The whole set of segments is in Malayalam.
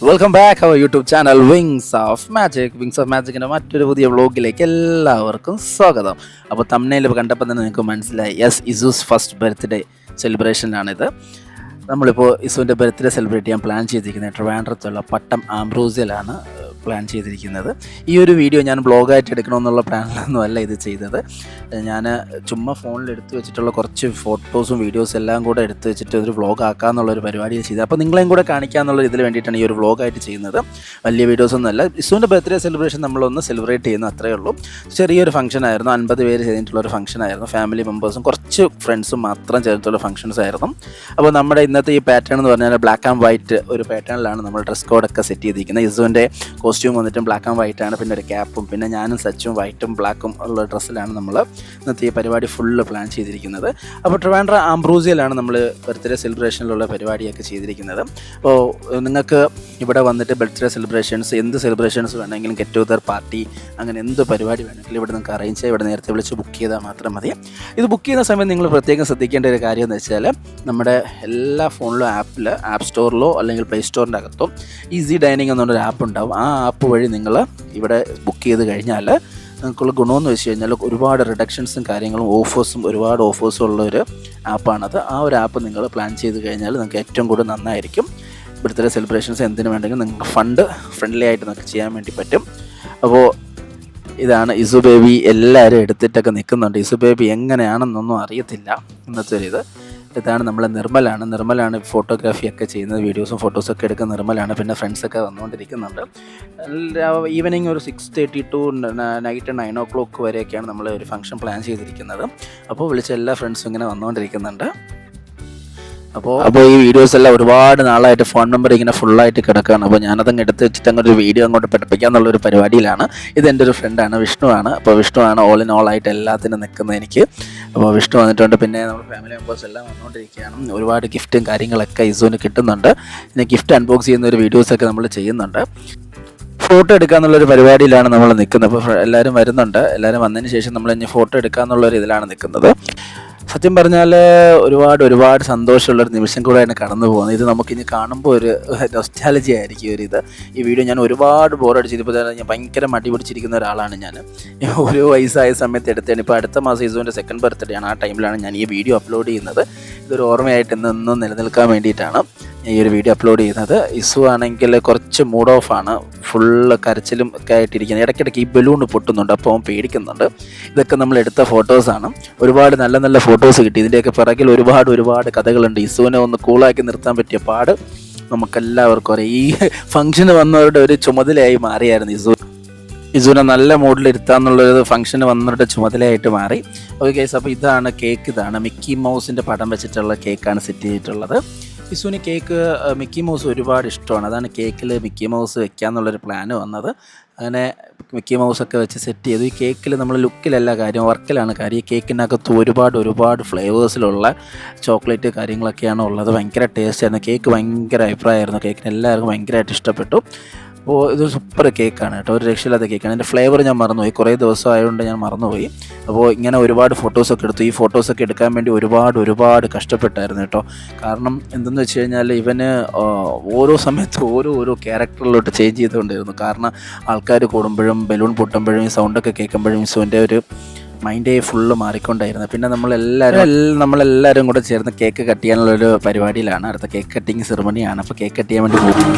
Welcome back our YouTube channel wings of മാജിക്കിൻ്റെ മറ്റൊരു പുതിയ വ്ളോഗിലേക്ക് എല്ലാവർക്കും സ്വാഗതം. അപ്പോൾ തംബ്നെയിൽ കണ്ടപ്പോൾ തന്നെ നിങ്ങൾക്ക് മനസ്സിലായി, യെസ്, ഇസൂസ് ഫസ്റ്റ് ബർത്ത്ഡേ സെലിബ്രേഷനാണിത്. നമ്മളിപ്പോൾ ഇസുവിൻ്റെ ബർത്ത്ഡേ സെലിബ്രേറ്റ് ചെയ്യാൻ പ്ലാൻ ചെയ്തിരിക്കുന്നത് ട്രിവാൻഡ്രത്തുള്ള പട്ടം ആംബ്രോസിലാണ് പ്ലാൻ ചെയ്തിരിക്കുന്നത്. ഈ ഒരു വീഡിയോ ഞാൻ ബ്ലോഗായിട്ട് എടുക്കണമെന്നുള്ള പ്ലാനിലൊന്നും അല്ല ഇത് ചെയ്തത്. ഞാൻ ചുമ്മാ ഫോണിൽ എടുത്തു വെച്ചിട്ടുള്ള കുറച്ച് ഫോട്ടോസും വീഡിയോസും എല്ലാം കൂടെ എടുത്തു വെച്ചിട്ട് ഒരു വ്ളോഗ് ആക്കാമെന്നുള്ളൊരു പരിപാടിയിൽ ചെയ്തത്. അപ്പോൾ നിങ്ങളെയും കൂടെ കാണിക്കാമെന്നുള്ള ഇതിൽ വേണ്ടിയിട്ടാണ് ഈ ഒരു വ്ളോഗായിട്ട് ചെയ്യുന്നത്. വലിയ വീഡിയോസൊന്നും അല്ല. ഇസുവിൻ്റെ ബർത്ത്ഡേ സെലിബ്രേഷൻ നമ്മളൊന്ന് സെലിബ്രേറ്റ് ചെയ്യുന്നു, അത്രയേ ഉള്ളൂ. ചെറിയൊരു ഫംഗ്ഷൻ ആയിരുന്നു, 50 പേര് ചെയ്തിട്ടുള്ളൊരു ഫംഗ്ഷൻ ആയിരുന്നു. ഫാമിലി മെമ്പേഴ്സും കുറച്ച് ഫ്രണ്ട്സും മാത്രം ചേർത്തുള്ള ഫംഗ്ഷൻസ് ആയിരുന്നു. അപ്പോൾ നമ്മുടെ ഇന്നത്തെ ഈ പാറ്റേൺ എന്ന് പറഞ്ഞാൽ ബ്ലാക്ക് ആൻഡ് വൈറ്റ് ഒരു പാറ്റേണിലാണ് നമ്മൾ ഡ്രസ് കോഡൊക്കെ സെറ്റ് ചെയ്തിരിക്കുന്നത്. ഇസുവിൻ്റെ കോസ്റ്റ്യൂം വന്നിട്ടും ബ്ലാക്ക് ആൻഡ് വൈറ്റ് ആണ്, പിന്നെ ഒരു ക്യാപ്പും, പിന്നെ ഞാനും സച്ചും വൈറ്റും ബ്ലാക്കും ഉള്ള ഡ്രസ്സിലാണ് നമ്മൾ ഇന്നത്തെ ഈ പരിപാടി ഫുള്ള് പ്ലാൻ ചെയ്തിരിക്കുന്നത്. അപ്പോൾ ട്രിവാൻഡ്രം ആംബ്രോസിയിലാണ് നമ്മൾ ബർത്ത്ഡേ സെലിബ്രേഷനിലുള്ള പരിപാടിയൊക്കെ ചെയ്തിരിക്കുന്നത്. അപ്പോൾ നിങ്ങൾക്ക് ഇവിടെ വന്നിട്ട് ബർത്ത്ഡേ സെലിബ്രേഷൻസ്, എന്ത് സെലിബ്രേഷൻസ് വേണമെങ്കിലും, ഗെറ്റ് ടുഗദർ പാർട്ടി, അങ്ങനെ എന്ത് പരിപാടി വേണമെങ്കിലും ഇവിടെ നിങ്ങൾക്ക് അറേഞ്ച് ചെയ്യാം. ഇവിടെ നേരത്തെ വിളിച്ച് ബുക്ക് ചെയ്താൽ മാത്രം മതി. ഇത് ബുക്ക് ചെയ്യുന്ന സമയം നിങ്ങൾ പ്രത്യേകം ശ്രദ്ധിക്കേണ്ട ഒരു കാര്യം എന്ന് വെച്ചാൽ, നമ്മുടെ എല്ലാ ഫോണിലും ആപ്പ് സ്റ്റോറിലോ അല്ലെങ്കിൽ പ്ലേ സ്റ്റോറിൻ്റെ അകത്തോ ഈസി ഡൈനിങ് എന്നുള്ളൊരു ആപ്പ് ഉണ്ടാവും. ആ ആപ്പ് വഴി നിങ്ങൾ ഇവിടെ ബുക്ക് ചെയ്ത് കഴിഞ്ഞാൽ നിങ്ങൾക്കുള്ള ഗുണമെന്ന് വെച്ച് കഴിഞ്ഞാൽ ഒരുപാട് റിഡക്ഷൻസും കാര്യങ്ങളും ഒരുപാട് ഓഫേഴ്സും ഉള്ള ഒരു ആപ്പാണത്. ആ ഒരു ആപ്പ് നിങ്ങൾ പ്ലാൻ ചെയ്ത് കഴിഞ്ഞാൽ നിങ്ങൾക്ക് ഏറ്റവും കൂടുതൽ നന്നായിരിക്കും. ബർത്ത്ഡേ സെലിബ്രേഷൻസ് എന്തിനു വേണ്ടെങ്കിലും നിങ്ങൾക്ക് ഫ്രണ്ട്ലി ആയിട്ട് നമുക്ക് ചെയ്യാൻ വേണ്ടി പറ്റും. അപ്പോൾ ഇതാണ് ഇസു ബേബി. എല്ലാവരും എടുത്തിട്ടൊക്കെ നിൽക്കുന്നുണ്ട്. ഇസു ബേബി എങ്ങനെയാണെന്നൊന്നും അറിയത്തില്ല. ഇന്നത്തെ ഒരു ഇതാണ് നമ്മളെ നിർമ്മലാണ് ഫോട്ടോഗ്രാഫിയൊക്കെ ചെയ്യുന്നത്, വീഡിയോസും ഫോട്ടോസൊക്കെ എടുക്കുന്ന നിർമ്മലാണ്. പിന്നെ ഫ്രണ്ട്സൊക്കെ വന്നുകൊണ്ടിരിക്കുന്നുണ്ട്. ഈവനിങ് ഒരു 6:30 ടു നൈറ്റ് 9 o'clock വരെയൊക്കെയാണ് നമ്മൾ ഒരു ഫംഗ്ഷൻ പ്ലാൻ ചെയ്തിരിക്കുന്നത്. അപ്പോൾ വിളിച്ച എല്ലാ ഫ്രണ്ട്സും ഇങ്ങനെ വന്നുകൊണ്ടിരിക്കുന്നുണ്ട്. അപ്പോൾ ഈ വീഡിയോസ് എല്ലാം ഒരുപാട് നാളായിട്ട് ഫോൺ നമ്പർ ഇങ്ങനെ ഫുള്ളായിട്ട് കിടക്കുകയാണ്. അപ്പോൾ ഞാനതങ്ങ് എടുത്ത് വെച്ചിട്ട് അങ്ങോട്ട് വീഡിയോ അങ്ങോട്ട് പഠിപ്പിക്കാമെന്നുള്ളൊരു പരിപാടിയിലാണ്. ഇതെൻ്റെ ഒരു ഫ്രണ്ടാണ്, വിഷ്ണുവാണ്. അപ്പോൾ വിഷ്ണുവാണ് ഓൾ ഇൻ ഓൾ ആയിട്ട് എല്ലാത്തിനും നിൽക്കുന്നത് എനിക്ക്. അപ്പോൾ വിഷ്ണു വന്നിട്ടുണ്ട്. പിന്നെ നമ്മുടെ ഫാമിലി മെമ്പേഴ്സ് എല്ലാം വന്നുകൊണ്ടിരിക്കുകയാണ്. ഒരുപാട് ഗിഫ്റ്റും കാര്യങ്ങളൊക്കെ ഇസുവിന് കിട്ടുന്നുണ്ട്. പിന്നെ ഗിഫ്റ്റ് അൺബോക്സ് ചെയ്യുന്ന ഒരു വീഡിയോസൊക്കെ നമ്മൾ ചെയ്യുന്നുണ്ട്. ഫോട്ടോ എടുക്കാന്നുള്ളൊരു പരിപാടിയിലാണ് നമ്മൾ നിൽക്കുന്നത്. അപ്പോൾ എല്ലാവരും വരുന്നുണ്ട്. എല്ലാവരും വന്നതിന് ശേഷം നമ്മൾ ഇനി ഫോട്ടോ എടുക്കാമെന്നുള്ളൊരു ഇതിലാണ് നിൽക്കുന്നത്. സത്യം പറഞ്ഞാൽ ഒരുപാട് സന്തോഷമുള്ളൊരു നിമിഷം കൂടെയാണ് കടന്നു പോകുന്നത്. ഇത് നമുക്കിനി കാണുമ്പോൾ ഒരു നൊസ്റ്റാലജി ആയിരിക്കും ഇത്. ഈ വീഡിയോ ഞാൻ ഒരുപാട് ബോറടിച്ചിപ്പോൾ ഞാൻ ഭയങ്കര മടി പിടിച്ചിരിക്കുന്ന ഒരാളാണ്. ഞാൻ ഒരു വയസ്സായ സമയത്ത് എടുത്തതാണ്. ഇപ്പോൾ അടുത്ത മാസം ഇസുവിൻ്റെ 2nd ബർത്ത്ഡേ ആണ്. ആ ടൈമിലാണ് ഞാൻ ഈ വീഡിയോ അപ്ലോഡ് ചെയ്യുന്നത്. ഇതൊരു ഓർമ്മയായിട്ട് എന്നും നിലനിൽക്കാൻ വേണ്ടിയിട്ടാണ് ഈ ഒരു വീഡിയോ അപ്ലോഡ് ചെയ്യുന്നത്. ഇസു ആണെങ്കിൽ കുറച്ച് മൂഡ് ഓഫാണ്, ഫുള്ള് കരച്ചിലും ഒക്കെ ആയിട്ടിരിക്കുന്നത്. ഇടയ്ക്കിടയ്ക്ക് ഈ ബലൂൺ പൊട്ടുന്നുണ്ട്, അപ്പോൾ അവൻ പേടിക്കുന്നുണ്ട്. ഇതൊക്കെ നമ്മൾ എടുത്ത ഫോട്ടോസാണ്. ഒരുപാട് നല്ല നല്ല ഫോട്ടോസ് കിട്ടി. ഇതിൻ്റെയൊക്കെ പിറകിൽ ഒരുപാട് കഥകളുണ്ട്. ഇസുവിനെ ഒന്ന് കൂളാക്കി നിർത്താൻ പറ്റിയ പാട് നമുക്കെല്ലാവർക്കും അറിയാം. ഈ ഫംഗ്ഷന് വന്നവരുടെ ഒരു ചുമതലയായി മാറിയായിരുന്നു ഇസുവിനെ നല്ല മൂഡിലിരുത്താന്നുള്ളൊരു ഫംഗ്ഷന് വന്നവരുടെ ചുമതലയായിട്ട് മാറി. ഓക്കെ ഗൈസ്, അപ്പോൾ ഇതാണ് കേക്ക്. ഇതാണ് മിക്കി മൗസിൻ്റെ പടം വെച്ചിട്ടുള്ള കേക്കാണ് സെറ്റ് ചെയ്തിട്ടുള്ളത്. ഇസുവിന് കേക്ക് മിക്കി മൗസ് ഒരുപാട് ഇഷ്ടമാണ്. അതാണ് കേക്കിൽ മിക്കി മൗസ് വെക്കാമെന്നുള്ളൊരു പ്ലാന് വന്നത്. അങ്ങനെ മിക്കി മൗസൊക്കെ വെച്ച് സെറ്റ് ചെയ്തു. ഈ കേക്കിൽ നമ്മൾ ലുക്കിലല്ല കാര്യം, വർക്കിലാണ് കാര്യം. ഈ കേക്കിനകത്ത് ഒരുപാട് ഫ്ലേവേഴ്സിലുള്ള ചോക്ലേറ്റ് കാര്യങ്ങളൊക്കെയാണ് ഉള്ളത്. ഭയങ്കര ടേസ്റ്റായിരുന്നു. കേക്ക് ഭയങ്കര അഭിപ്രായമായിരുന്നു. കേക്കിന് എല്ലാവർക്കും ഭയങ്കരമായിട്ട് ഇഷ്ടപ്പെട്ടു. അപ്പോൾ ഇതൊരു സൂപ്പർ കേക്കാണ് കേട്ടോ, ഒരു രക്ഷയില്ലാത്ത കേക്കാണ്. എൻ്റെ ഫ്ലേവർ ഞാൻ മറന്നുപോയി, കുറേ ദിവസം ആയതുകൊണ്ട് ഞാൻ മറന്നുപോയി. അപ്പോൾ ഇങ്ങനെ ഒരുപാട് ഫോട്ടോസൊക്കെ എടുത്തു. ഈ ഫോട്ടോസൊക്കെ എടുക്കാൻ വേണ്ടി ഒരുപാട് കഷ്ടപ്പെട്ടായിരുന്നു കേട്ടോ. കാരണം എന്തെന്ന് വെച്ച് കഴിഞ്ഞാൽ ഇവന് ഓരോ സമയത്ത് ഓരോ ക്യാരക്ടറിലോട്ട് ചേഞ്ച് ചെയ്തുകൊണ്ടിരുന്നു. കാരണം ആൾക്കാർ കൂടുമ്പോഴും ബലൂൺ പൊട്ടുമ്പോഴും ഈ സൗണ്ടൊക്കെ കേൾക്കുമ്പോഴും ഇസുവിൻ്റെ ഒരു മൈൻഡേ ഫുള്ള് മാറിക്കൊണ്ടായിരുന്നു. പിന്നെ നമ്മളെല്ലാവരും കൂടെ ചേർന്ന് കേക്ക് കട്ട് ചെയ്യാനുള്ളൊരു പരിപാടിയിലാണ്. അടുത്ത കേക്ക് കട്ടിങ് സെറിമണിയാണ്. അപ്പോൾ കേക്ക് കട്ട് ചെയ്യാൻ വേണ്ടി പോകും.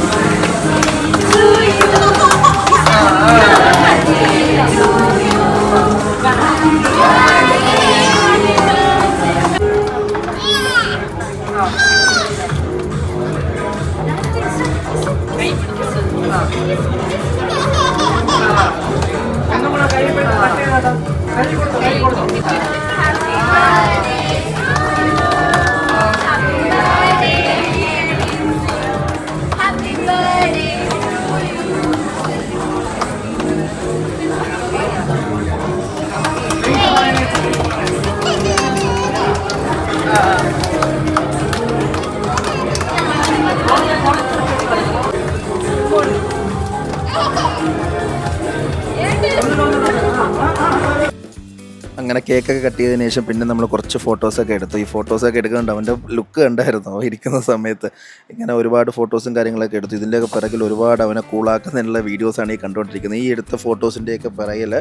അങ്ങനെ കേക്കൊക്കെ കട്ട് ചെയ്തതിന് ശേഷം പിന്നെ നമ്മൾ കുറച്ച് ഫോട്ടോസൊക്കെ എടുത്തു. ഈ ഫോട്ടോസൊക്കെ എടുക്കുന്നുണ്ട് അവൻ്റെ ലുക്ക് കണ്ടായിരുന്നു ഇരിക്കുന്ന സമയത്ത്. ഇങ്ങനെ ഒരുപാട് ഫോട്ടോസും കാര്യങ്ങളൊക്കെ എടുത്തു. ഇതിൻ്റെയൊക്കെ പിറകിൽ ഒരുപാട് അവനെ കൂളാക്കുന്നതിനുള്ള വീഡിയോസാണ് ഈ കണ്ടുകൊണ്ടിരിക്കുന്നത്. ഈ എടുത്ത ഫോട്ടോസിൻ്റെയൊക്കെ പിറകിൽ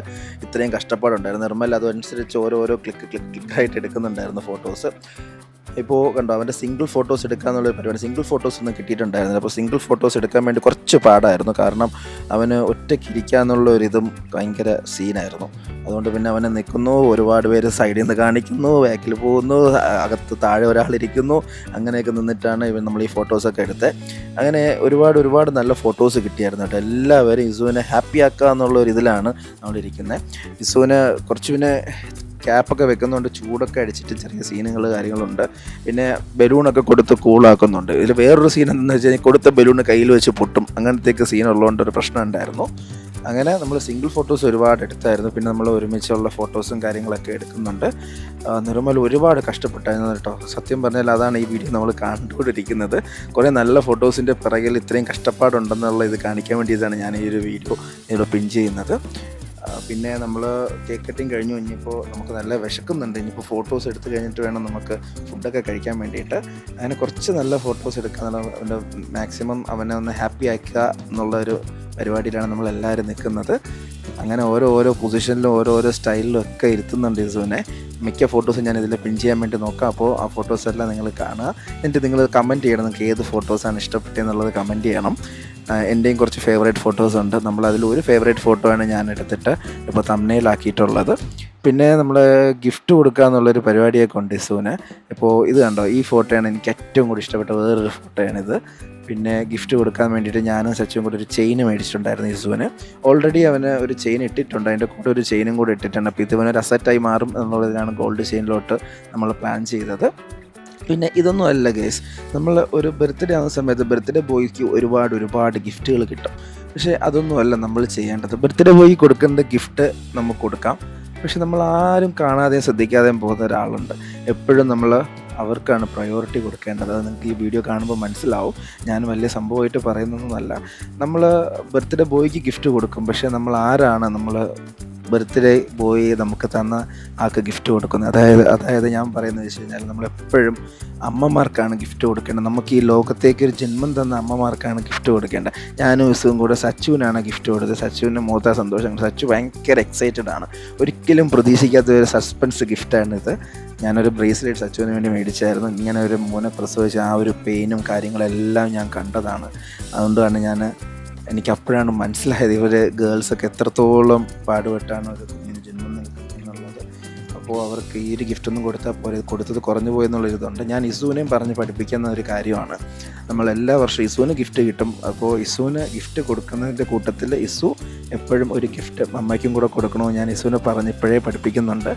ഇത്രയും കഷ്ടപ്പാടുണ്ടായിരുന്നു. നിർമ്മൽ അതനുസരിച്ച് ഓരോരോ ക്ലിക്കായിട്ട് എടുക്കുന്നുണ്ടായിരുന്നു ഫോട്ടോസ്. ഇപ്പോൾ കണ്ടോ അവൻ്റെ സിംഗിൾ ഫോട്ടോസ് എടുക്കുക എന്നുള്ളൊരു പരിപാടി. സിംഗിൾ ഫോട്ടോസ് ഒന്നും കിട്ടിയിട്ടുണ്ടായിരുന്നില്ല. അപ്പോൾ സിംഗിൾ ഫോട്ടോസ് എടുക്കാൻ വേണ്ടി കുറച്ച് പാടായിരുന്നു. കാരണം അവന് ഒറ്റയ്ക്ക് ഇരിക്കുക എന്നുള്ളൊരിതും ഭയങ്കര സീനായിരുന്നു. അതുകൊണ്ട് പിന്നെ അവനെ നിൽക്കുന്നു, ഒരുപാട് പേര് സൈഡിൽ നിന്ന് കാണിക്കുന്നു, ബാക്കിൽ പോകുന്നു, അകത്ത് താഴെ ഒരാളിരിക്കുന്നു, അങ്ങനെയൊക്കെ നിന്നിട്ടാണ് നമ്മൾ ഈ ഫോട്ടോസൊക്കെ എടുത്തത്. അങ്ങനെ ഒരുപാട് നല്ല ഫോട്ടോസ് കിട്ടിയായിരുന്നു കേട്ടോ. എല്ലാവരും ഇസുവിനെ ഹാപ്പി ആക്കുക എന്നുള്ളൊരു ഇതിലാണ് നമ്മളിരിക്കുന്നത്. ഇസുവിനെ കുറച്ച് പിന്നെ ക്യാപ്പൊക്കെ വെക്കുന്നുണ്ട്, ചൂടൊക്കെ അടിച്ചിട്ട് ചെറിയ സീനുകൾ കാര്യങ്ങളുണ്ട്. പിന്നെ ബലൂണൊക്കെ കൊടുത്ത് കൂളാക്കുന്നുണ്ട്. ഇതിൽ വേറൊരു സീൻ എന്താണെന്ന് വെച്ച് കഴിഞ്ഞാൽ കൊടുത്ത ബലൂൺ കയ്യിൽ വെച്ച് പൊട്ടും, അങ്ങനത്തെയൊക്കെ സീൻ ഉള്ളതുകൊണ്ട് ഒരു പ്രശ്നം ഉണ്ടായിരുന്നു. അങ്ങനെ നമ്മൾ സിംഗിൾ ഫോട്ടോസ് ഒരുപാട് എടുത്തായിരുന്നു. പിന്നെ നമ്മൾ ഒരുമിച്ചുള്ള ഫോട്ടോസും കാര്യങ്ങളൊക്കെ എടുക്കുന്നുണ്ട്. നിർമ്മൽ ഒരുപാട് കഷ്ടപ്പെട്ടായിരുന്നു കേട്ടോ. സത്യം പറഞ്ഞാൽ അതാണ് ഈ വീഡിയോ നമ്മൾ കണ്ടുകൊണ്ടിരിക്കുന്നത്. കുറേ നല്ല ഫോട്ടോസിൻ്റെ പിറകിൽ ഇത്രയും കഷ്ടപ്പാടുണ്ടെന്നുള്ള ഇത് കാണിക്കാൻ വേണ്ടിയിട്ടാണ് ഞാൻ ഈ ഒരു വീഡിയോ ഇവിടെ പിൻ ചെയ്യുന്നത്. പിന്നെ നമ്മൾ കേക്ക് കട്ടിങ് കഴിഞ്ഞു. ഇനിയിപ്പോൾ നമുക്ക് നല്ല വിശക്കുന്നുണ്ട്. ഇനിയിപ്പോൾ ഫോട്ടോസ് എടുത്ത് കഴിഞ്ഞിട്ട് വേണം നമുക്ക് ഫുഡൊക്കെ കഴിക്കാൻ വേണ്ടിയിട്ട്. അങ്ങനെ കുറച്ച് നല്ല ഫോട്ടോസ് എടുക്കുക എന്നുള്ള അവൻ്റെ മാക്സിമം അവനെ ഒന്ന് ഹാപ്പി ആക്കുക എന്നുള്ളൊരു പരിപാടിയിലാണ് നമ്മളെല്ലാവരും നിൽക്കുന്നത്. അങ്ങനെ ഓരോ പൊസിഷനിലും ഓരോരോ സ്റ്റൈലിലും ഒക്കെ ഇരുത്തുന്നുണ്ട് ഇസുവിനെ. മിക്ക ഫോട്ടോസും ഞാൻ ഇതിൽ പിൻ ചെയ്യാൻ വേണ്ടി നോക്കാം. അപ്പോൾ ആ ഫോട്ടോസെല്ലാം നിങ്ങൾ കാണുക. എന്നിട്ട് നിങ്ങൾ കമൻറ്റ് ചെയ്യണം, നിങ്ങൾക്ക് ഏത് ഫോട്ടോസാണ് ഇഷ്ടപ്പെട്ടതെന്നുള്ളത് കമൻറ്റ് ചെയ്യണം. എൻ്റെയും കുറച്ച് ഫേവറേറ്റ് ഫോട്ടോസ് ഉണ്ട്. നമ്മളതിൽ ഒരു ഫേവറേറ്റ് ഫോട്ടോ ആണ് ഞാൻ എടുത്തിട്ട് ഇപ്പോൾ തംബ്നെയിലാക്കിയിട്ടുള്ളത്. പിന്നെ നമ്മൾ ഗിഫ്റ്റ് കൊടുക്കുക എന്നുള്ളൊരു പരിപാടിയൊക്കെ ഉണ്ട് ഇസുവിന്. ഇപ്പോൾ ഇത് കണ്ടോ, ഈ ഫോട്ടോയാണ് എനിക്ക് ഏറ്റവും കൂടി ഇഷ്ടപ്പെട്ട വേറൊരു ഫോട്ടോയാണിത്. പിന്നെ ഗിഫ്റ്റ് കൊടുക്കാൻ വേണ്ടിയിട്ട് ഞാനും സച്ചും കൂടി ഒരു ചെയിൻ മേടിച്ചിട്ടുണ്ടായിരുന്നു ഇസുവിന്. ഓൾറെഡി അവന് ഒരു ചെയിൻ ഇട്ടിട്ടുണ്ട്, അതിൻ്റെ കൂടെ ഒരു ചെയിനും കൂടി ഇട്ടിട്ടുണ്ട്. അപ്പോൾ ഇതുവനൊരു അസറ്റായി മാറും എന്നുള്ളതിനാണ് ഗോൾഡ് ചെയിനിലോട്ട് നമ്മൾ പ്ലാൻ ചെയ്തത്. പിന്നെ ഇതൊന്നും അല്ല ഗൈസ്, നമ്മൾ ഒരു ബർത്ത്ഡേ ആവുന്ന സമയത്ത് ബർത്ത്ഡേ ബോയ്ക്ക് ഒരുപാട് ഗിഫ്റ്റുകൾ കിട്ടും. പക്ഷേ അതൊന്നും അല്ല നമ്മൾ ചെയ്യേണ്ടത്. ബർത്ത്ഡേ ബോയ്ക്ക് കൊടുക്കേണ്ട ഗിഫ്റ്റ് നമുക്ക് കൊടുക്കാം, പക്ഷെ നമ്മൾ ആരും കാണാതെയും ശ്രദ്ധിക്കാതെയും പോകുന്ന ഒരാളുണ്ട്. എപ്പോഴും നമ്മൾ അവർക്കാണ് പ്രയോറിറ്റി കൊടുക്കേണ്ടത്. അത് നിങ്ങൾക്ക് ഈ വീഡിയോ കാണുമ്പോൾ മനസ്സിലാവും. ഞാൻ വലിയ സംഭവമായിട്ട് പറയുന്നതൊന്നുമല്ല. നമ്മൾ ബർത്ത്ഡേ ബോയ്ക്ക് ഗിഫ്റ്റ് കൊടുക്കും, പക്ഷേ നമ്മൾ ആരാണ് നമ്മൾ ബർത്ത്ഡേ ബോയ് നമുക്ക് തന്ന ആൾക്ക് ഗിഫ്റ്റ് കൊടുക്കുന്നത്. അതായത് ഞാൻ പറയുന്നത് വെച്ച് കഴിഞ്ഞാൽ നമ്മളെപ്പോഴും അമ്മമാർക്കാണ് ഗിഫ്റ്റ് കൊടുക്കേണ്ടത്. നമുക്ക് ഈ ലോകത്തേക്ക് ഒരു ജന്മം തന്ന അമ്മമാർക്കാണ് ഗിഫ്റ്റ് കൊടുക്കേണ്ടത്. ഞാനും ഇസും കൂടെ സച്ചുവിനാണ് ഗിഫ്റ്റ് കൊടുത്തത്. സച്ചുവിൻ്റെ മൂത്ത സന്തോഷം. സച്ചു ഭയങ്കര എക്സൈറ്റഡ് ആണ്. ഒരിക്കലും പ്രതീക്ഷിക്കാത്ത ഒരു സസ്പെൻസ് ഗിഫ്റ്റാണിത്. ഞാനൊരു ബ്രേസ്ലെറ്റ് സച്ചുവിന് വേണ്ടി മേടിച്ചായിരുന്നു. ഇങ്ങനെ ഒരു മോനെ പ്രസവിച്ച ആ ഒരു പെയിനും കാര്യങ്ങളെല്ലാം ഞാൻ കണ്ടതാണ്. അതുകൊണ്ടാണ് എനിക്ക് അപ്പോഴാണ് മനസ്സിലായത് ഇവർ ഗേൾസൊക്കെ എത്രത്തോളം പാടുപെട്ടാണ് ഒരു കുഞ്ഞിന് ജന്മം നൽകുന്നത് എന്നുള്ളത്. അപ്പോൾ അവർക്ക് ഈ ഒരു ഗിഫ്റ്റൊന്നും കൊടുത്തത് കുറഞ്ഞു പോയെന്നുള്ളൊരിതുണ്ട്. ഞാൻ ഇസുവിനെയും പറഞ്ഞ് പഠിപ്പിക്കുന്ന ഒരു കാര്യമാണ്. നമ്മൾ എല്ലാ വർഷവും ഇസുവിന് ഗിഫ്റ്റ് കിട്ടും. അപ്പോൾ ഇസുവിന് ഗിഫ്റ്റ് കൊടുക്കുന്നതിൻ്റെ കൂട്ടത്തിൽ ഇസു എപ്പോഴും ഒരു ഗിഫ്റ്റ് അമ്മയ്ക്കും കൂടെ കൊടുക്കണമെന്ന് ഞാൻ ഇസുവിനെ പറഞ്ഞ് ഇപ്പോഴേ പഠിപ്പിക്കുന്നുണ്ട്.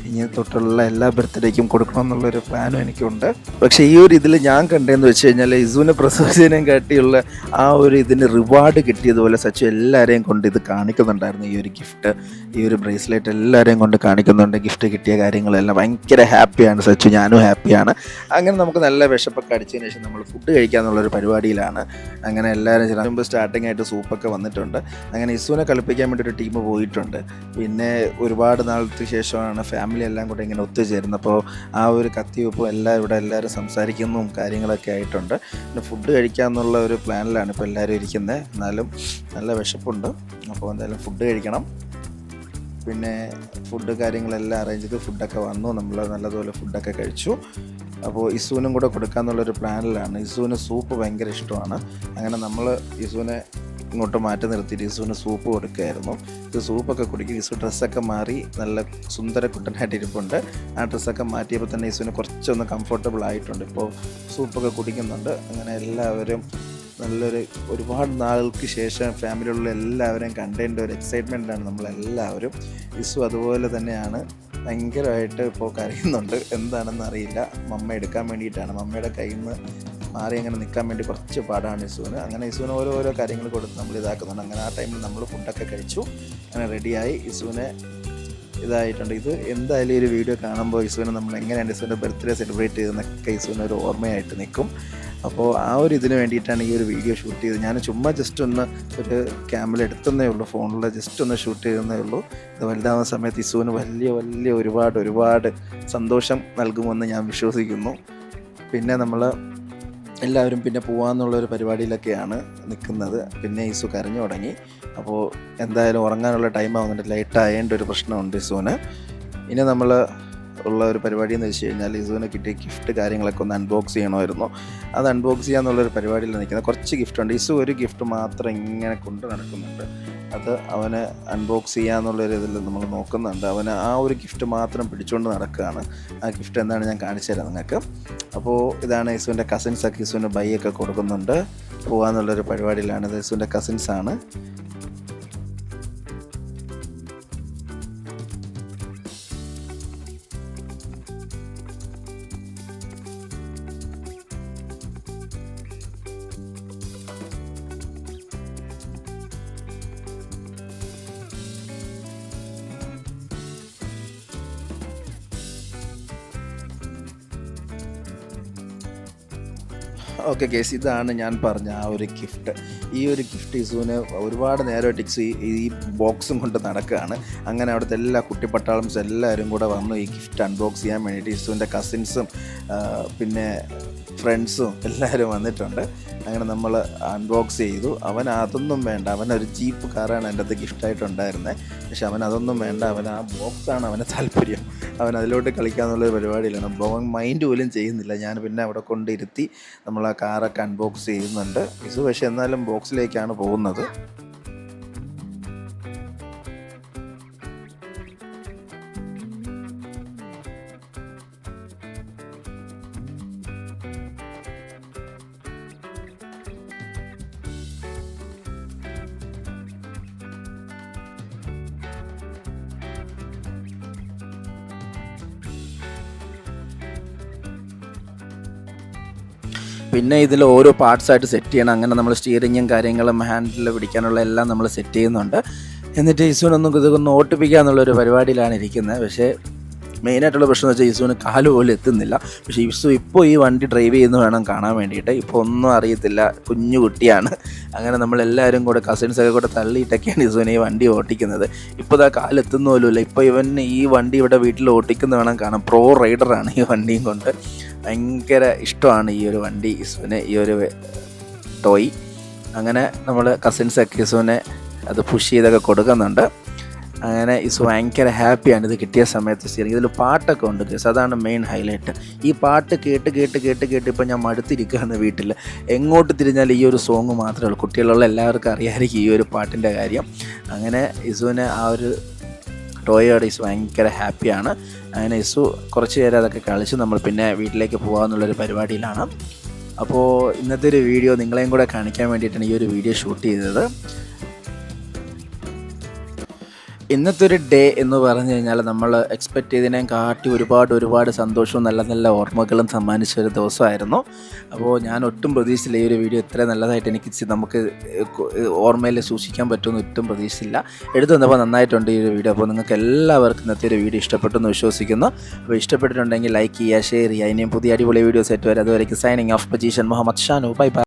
ഇനി തൊട്ടുള്ള എല്ലാ ബർത്ത്ഡേക്കും കൊടുക്കണമെന്നുള്ളൊരു പ്ലാനും എനിക്കുണ്ട്. പക്ഷേ ഈ ഒരു ഇതിൽ ഞാൻ കണ്ടതെന്ന് വെച്ച് കഴിഞ്ഞാൽ ഇസുവിനെ പ്രസവിച്ചതിനെയും കാട്ടിയുള്ള ആ ഒരു ഇതിന് റിവാർഡ് കിട്ടിയതുപോലെ സച്ചു എല്ലാവരെയും കൊണ്ട് ഇത് കാണിക്കുന്നുണ്ടായിരുന്നു. ഈ ഒരു ഗിഫ്റ്റ്, ഈ ഒരു ബ്രേസ്ലെറ്റ് എല്ലാവരെയും കൊണ്ട് കാണിക്കുന്നുണ്ട്. ഗിഫ്റ്റ് കിട്ടിയ കാര്യങ്ങളെല്ലാം ഭയങ്കര ഹാപ്പിയാണ് സച്ചു, ഞാനും ഹാപ്പിയാണ്. അങ്ങനെ നമുക്ക് നല്ല വിശപ്പൊക്കെ അടിച്ചതിന് ശേഷം നമ്മൾ ഫുഡ് കഴിക്കാമെന്നുള്ളൊരു പരിപാടിയിലാണ്. അങ്ങനെ എല്ലാവരും മുമ്പ് സ്റ്റാർട്ടിംഗ് ആയിട്ട് സൂപ്പൊക്കെ വന്നിട്ടുണ്ട്. അങ്ങനെ ഇസുവിനെ കളിപ്പിക്കാൻ വേണ്ടി ഒരു ടീം പോയിട്ടുണ്ട്. പിന്നെ ഒരുപാട് നാളത്തെ ശേഷമാണ് ഫാമിലി എല്ലാം കൂടെ ഇങ്ങനെ ഒത്തുചേരുന്നത്. അപ്പോൾ ആ ഒരു കത്തിവെപ്പും എല്ലാവരും സംസാരിക്കുന്നതും കാര്യങ്ങളൊക്കെ ആയിട്ടുണ്ട്. പിന്നെ ഫുഡ് കഴിക്കാമെന്നുള്ള ഒരു പ്ലാനിലാണ് ഇപ്പോൾ എല്ലാവരും ഇരിക്കുന്നത്. എന്നാലും നല്ല വിശപ്പുണ്ട്. അപ്പോൾ എന്തായാലും ഫുഡ് കഴിക്കണം. പിന്നെ ഫുഡ് കാര്യങ്ങളെല്ലാം അറേഞ്ച് ചെയ്ത് ഫുഡൊക്കെ വന്നു. നമ്മൾ നല്ലതുപോലെ ഫുഡൊക്കെ കഴിച്ചു. അപ്പോൾ ഇസുവിനും കൂടെ കൊടുക്കാമെന്നുള്ളൊരു പ്ലാനിലാണ്. ഇസുവിന് സൂപ്പ് ഭയങ്കര ഇഷ്ടമാണ്. അങ്ങനെ നമ്മൾ ഇസുവിനെ ഇങ്ങോട്ട് മാറ്റി നിർത്തിയിട്ട് ഇസുവിന് സൂപ്പ് കൊടുക്കുകയായിരുന്നു. ഇത് സൂപ്പൊക്കെ കുടിക്കും. ഇസു ഡ്രസ്സൊക്കെ മാറി നല്ല സുന്ദര കുട്ടനായിട്ട് ഇരിപ്പുണ്ട്. ആ ഡ്രസ്സൊക്കെ മാറ്റിയപ്പോൾ തന്നെ ഇസുവിന് കുറച്ചൊന്ന് കംഫർട്ടബിൾ ആയിട്ടുണ്ട്. ഇപ്പോൾ സൂപ്പൊക്കെ കുടിക്കുന്നുണ്ട്. അങ്ങനെ എല്ലാവരും ഒരുപാട് നാളുകൾക്ക് ശേഷം ഫാമിലിയിലുള്ള എല്ലാവരെയും കണ്ടതിൻ്റെ ഒരു എക്സൈറ്റ്മെൻറ്റാണ് നമ്മളെല്ലാവരും. ഇസു അതുപോലെ തന്നെയാണ്, ഭയങ്കരമായിട്ട് ഇപ്പോൾ കരയുന്നുണ്ട്. എന്താണെന്ന് അറിയില്ല. മമ്മ എടുക്കാൻ വേണ്ടിയിട്ടാണ്. മമ്മയുടെ കയ്യിൽ നിന്ന് മാറി അങ്ങനെ നിൽക്കാൻ വേണ്ടി കുറച്ച് പാടാണ് ഇസുവിന്. അങ്ങനെ ഇസുവിന് ഓരോ കാര്യങ്ങൾ കൊടുത്ത് നമ്മൾ ഇതാക്കുന്നുണ്ട്. അങ്ങനെ ആ ടൈമിൽ നമ്മൾ ഫുഡൊക്കെ കഴിച്ചു. അങ്ങനെ റെഡിയായി ഇസുവിനെ ഇതായിട്ടുണ്ട്. ഇത് എന്തായാലും ഒരു വീഡിയോ കാണുമ്പോൾ ഇസുവിനെ നമ്മൾ എങ്ങനെയാണ് ഇസുവിൻ്റെ ബർത്ത്ഡേ സെലിബ്രേറ്റ് ചെയ്തെന്നൊക്കെ ഇസുവിന് ഒരു ഓർമ്മയായിട്ട് നിൽക്കും. അപ്പോൾ ആ ഒരു ഇതിന് വേണ്ടിയിട്ടാണ് ഈ ഒരു വീഡിയോ ഷൂട്ട് ചെയ്തത്. ഞാൻ ചുമ്മാ ജസ്റ്റ് ഒന്ന് ഒരു ക്യാമറ എടുത്തതേ ഉള്ളൂ, ഫോണിൽ ജസ്റ്റ് ഒന്ന് ഷൂട്ട് ചെയ്തതേ ഉള്ളൂ. ഇത് വലുതാവുന്ന സമയത്ത് ഇസുവിന് വലിയ ഒരുപാട് സന്തോഷം നൽകുമെന്ന് ഞാൻ വിശ്വസിക്കുന്നു. പിന്നെ നമ്മൾ എല്ലാവരും പിന്നെ പോകാമെന്നുള്ളൊരു പരിപാടിയിലൊക്കെയാണ് നിൽക്കുന്നത്. പിന്നെ ഇസു കരഞ്ഞു തുടങ്ങി. അപ്പോൾ എന്തായാലും ഉറങ്ങാനുള്ള ടൈം ആവുന്നുണ്ട്, ലൈറ്റ് ആയതിൻ്റെ ഒരു പ്രശ്നമുണ്ട് ഇസുവിന്. ഇനി നമ്മൾ ഉള്ള ഒരു പരിപാടി എന്ന് വെച്ച് കഴിഞ്ഞാൽ ഇസുവിന് കിട്ടിയ ഗിഫ്റ്റ് കാര്യങ്ങളൊക്കെ ഒന്ന് അൺബോക്സ് ചെയ്യണമായിരുന്നു. അത് അൺബോക്സ് ചെയ്യാന്നുള്ളൊരു പരിപാടിയിൽ നിൽക്കുന്നത്. കുറച്ച് ഗിഫ്റ്റുണ്ട്. ഇസു ഒരു ഗിഫ്റ്റ് മാത്രം ഇങ്ങനെ കൊണ്ട് നടക്കുന്നുണ്ട്. അത് അവന് അൺബോക്സ് ചെയ്യാന്നുള്ളൊരു ഇതിൽ നമ്മൾ നോക്കുന്നുണ്ട്. അവന് ആ ഒരു ഗിഫ്റ്റ് മാത്രം പിടിച്ചുകൊണ്ട് നടക്കുകയാണ്. ആ ഗിഫ്റ്റ് എന്താണ് ഞാൻ കാണിച്ചു തരാം നിങ്ങൾക്ക്. അപ്പോൾ ഇതാണ് ഇസുവിൻ്റെ കസിൻസൊക്കെ ഇസുവിന് ബൈയൊക്കെ കൊടുക്കുന്നുണ്ട്. പോകാമെന്നുള്ളൊരു പരിപാടിയിലാണ്. ഇത് ഇസുവിൻ്റെ കസിൻസാണ്. ഓക്കെ ഗേസ്, ഇതാണ് ഞാൻ പറഞ്ഞ ആ ഒരു ഗിഫ്റ്റ്. ഈ ഒരു ഗിഫ്റ്റ് ഇസുവിന് ഒരുപാട് നേരമായിട്ട് ഇസു ഈ ബോക്സും കൊണ്ട് നടക്കുകയാണ്. അങ്ങനെ അവിടുത്തെ എല്ലാ കുട്ടിപ്പട്ടാളംസ് എല്ലാവരും കൂടെ വന്നു ഈ ഗിഫ്റ്റ് അൺബോക്സ് ചെയ്യാൻ വേണ്ടിയിട്ട്. ഇസുവിൻ്റെ കസിൻസും പിന്നെ ഫ്രണ്ട്സും എല്ലാവരും വന്നിട്ടുണ്ട്. അങ്ങനെ നമ്മൾ അൺബോക്സ് ചെയ്തു. അവൻ അതൊന്നും വേണ്ട, അവനൊരു ജീപ്പ് കാറാണ് എൻ്റെ അടുത്ത് ഗിഫ്റ്റായിട്ടുണ്ടായിരുന്നത്. പക്ഷെ അവൻ അതൊന്നും വേണ്ട, അവൻ ആ ബോക്സാണ് അവന് താല്പര്യം. അവൻ അതിലോട്ട് കളിക്കാമെന്നുള്ളൊരു പരിപാടിയിലാണ്. അവൻ മൈൻഡ് പോലും ചെയ്യുന്നില്ല. ഞാൻ പിന്നെ അവിടെ കൊണ്ടിരുത്തി നമ്മൾ ആ കാറൊക്കെ അൺബോക്സ് ചെയ്യുന്നുണ്ട്. ഇസു പക്ഷേ എന്നാലും ബോക്സിലേക്കാണ് പോകുന്നത്. പിന്നെ ഇതിൽ ഓരോ പാർട്സായിട്ട് സെറ്റ് ചെയ്യണം. അങ്ങനെ നമ്മൾ സ്റ്റിയറിങ്ങും കാര്യങ്ങളും ഹാൻഡിൽ പിടിക്കാനുള്ള എല്ലാം നമ്മൾ സെറ്റ് ചെയ്യുന്നുണ്ട്. എന്നിട്ട് ഇസുവിനൊന്നും ഇതൊന്ന് ഓട്ടിപ്പിക്കുക എന്നുള്ളൊരു പരിപാടിയിലാണ് ഇരിക്കുന്നത്. പക്ഷേ മെയിനായിട്ടുള്ള പ്രശ്നം എന്ന് വെച്ചാൽ ഇസുവിന് കാല് പോലും എത്തുന്നില്ല. പക്ഷേ ഇസു ഇപ്പോൾ ഈ വണ്ടി ഡ്രൈവ് ചെയ്യുന്ന വേണം കാണാൻ വേണ്ടിയിട്ട്. ഇപ്പോൾ ഒന്നും അറിയത്തില്ല, കുഞ്ഞു കുട്ടിയാണ്. അങ്ങനെ നമ്മളെല്ലാവരും കൂടെ കസിൻസൊക്കെ കൂടെ തള്ളിയിട്ടൊക്കെയാണ് ഇസുവിനെ ഈ വണ്ടി ഓട്ടിക്കുന്നത്. ഇപ്പോൾ ഇതാ കാലെത്തുന്ന പോലുമില്ല. ഇപ്പോൾ ഇവൻ ഈ വണ്ടി ഇവിടെ വീട്ടിൽ ഓട്ടിക്കുന്ന വേണം കാണാൻ. പ്രോ റൈഡറാണ് ഈ വണ്ടിയും കൊണ്ട്. ഭയങ്കര ഇഷ്ടമാണ് ഈ ഒരു വണ്ടി ഇസുവിന്, ഈ ഒരു ടോയ്. അങ്ങനെ നമ്മൾ കസിൻസൊക്കെ ഇസുവിനെ അത് പുഷ് ചെയ്തൊക്കെ കൊടുക്കുന്നുണ്ട്. അങ്ങനെ ഇസു ഭയങ്കര ഹാപ്പിയാണ് ഇത് കിട്ടിയ സമയത്ത്. സ്റ്റിയറിംഗ് ഇതിൽ പാട്ടൊക്കെ ഉണ്ട് ഗൈസ്, അതാണ് മെയിൻ ഹൈലൈറ്റ്. ഈ പാട്ട് കേട്ട് ഇപ്പോൾ ഞാൻ മടുത്തിരിക്കുകയാണ് വീട്ടിൽ. എങ്ങോട്ട് തിരിഞ്ഞാൽ ഈ ഒരു സോങ് മാത്രമേ ഉള്ളൂ. കുട്ടികളുള്ള എല്ലാവർക്കും അറിയാമായിരിക്കും ഈ ഒരു പാട്ടിൻ്റെ കാര്യം. അങ്ങനെ ഇസുവിനെ ആ ഒരു ടോയോടെ ഇസു ഭയങ്കര ഹാപ്പിയാണ്. അങ്ങനെ ഇസു കുറച്ച് നേരം അതൊക്കെ കളിച്ച് നമ്മൾ പിന്നെ വീട്ടിലേക്ക് പോകാമെന്നുള്ളൊരു പരിപാടിയിലാണ്. അപ്പോൾ ഇന്നത്തെ ഒരു വീഡിയോ നിങ്ങളെയും കൂടെ കാണിക്കാൻ വേണ്ടിയിട്ടാണ് ഈ ഒരു വീഡിയോ ഷൂട്ട് ചെയ്തത്. ഇന്നത്തെ ഒരു ഡേ എന്ന് പറഞ്ഞു കഴിഞ്ഞാൽ നമ്മൾ എക്സ്പെക്റ്റ് ചെയ്തതിനേയും കാട്ടി ഒരുപാട് സന്തോഷവും നല്ല ഓർമ്മകളും സമ്മാനിച്ച ഒരു ദിവസമായിരുന്നു. അപ്പോൾ ഞാൻ ഒട്ടും പ്രതീക്ഷിച്ചില്ല ഈ ഒരു വീഡിയോ ഇത്ര നല്ലതായിട്ട് എനിക്ക് നമുക്ക് ഓർമ്മയിൽ സൂക്ഷിക്കാൻ പറ്റുമെന്ന് ഒട്ടും പ്രതീക്ഷിച്ചില്ല. എടുത്തു വന്നപ്പോൾ നന്നായിട്ടുണ്ട് ഈ ഒരു വീഡിയോ. അപ്പോൾ നിങ്ങൾക്ക് എല്ലാവർക്കും ഇന്നത്തെ ഒരു വീഡിയോ ഇഷ്ടപ്പെട്ടു എന്ന് വിശ്വസിക്കുന്നു. അപ്പോൾ ഇഷ്ടപ്പെട്ടിട്ടുണ്ടെങ്കിൽ ലൈക്ക് ചെയ്യുക, ഷെയർ ചെയ്യുക. ഇനിയും പുതിയ അടിപൊളി വീഡിയോസ് ആയിട്ട് വരെ. അതുവരേക്കും signing off position Muhammad Shanu. Bye by.